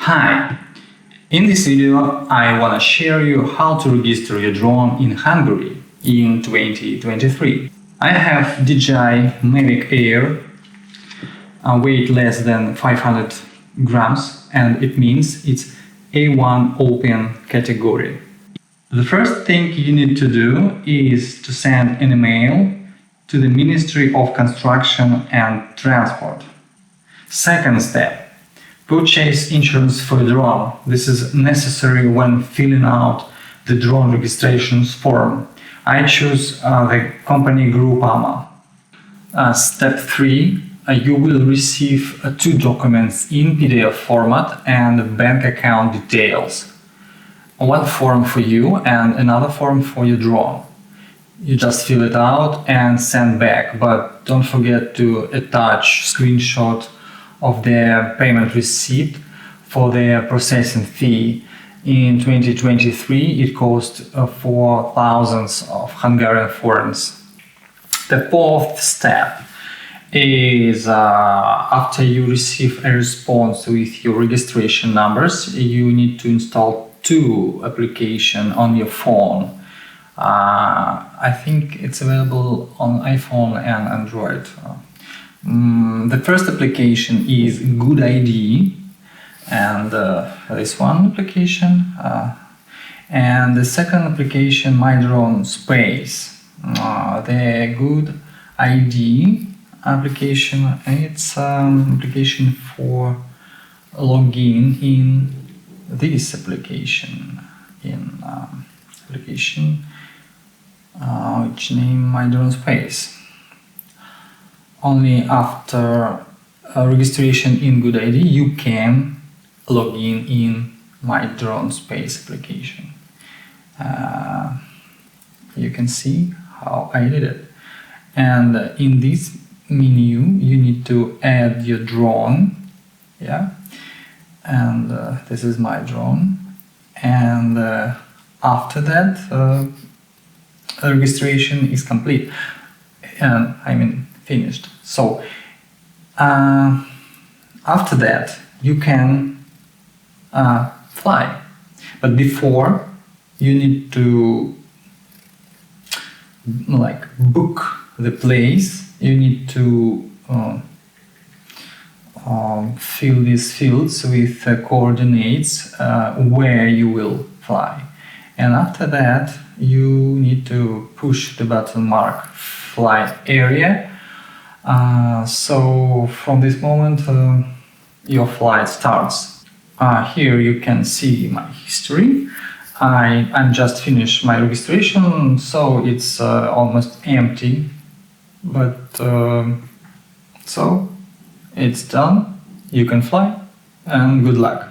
Hi! In this video I want to share you how to register your drone in Hungary in 2023. I have DJI Mavic Air, weight less than 500 grams, and it means it's A1 open category. The first thing you need to do is to send an email to the Ministry of Construction and Transport. Second step. Purchase insurance for a drone. This is necessary when filling out the drone registrations form. I choose the company Groupama. Step 3. You will receive 2 documents in PDF format and bank account details. One form for you and another form for your drone. You just fill it out and send back, but don't forget to attach screenshot of their payment receipt for their processing fee. In 2023 it cost 4,000 of Hungarian forints. The fourth step is after you receive a response with your registration numbers, you need to install 2 applications on your phone. I think it's available on iPhone and Android. The first application is GoodId, and this one application, and the second application, My Drone Space. The GoodId application, it's application for login in this application, which name My Drone Space. Only after registration in GoodId you can log in My Drone Space application. You can see how I did it. And in this menu you need to add your drone. And this is my drone. And after that registration is complete. Finished. So after that you can fly, but before you need to book the place. You need to fill these fields with coordinates where you will fly, and after that you need to push the button mark flight area. So from this moment your flight starts. Here you can see my history. I'm just finished my registration, so it's almost empty, but so it's done. You can fly, and good luck.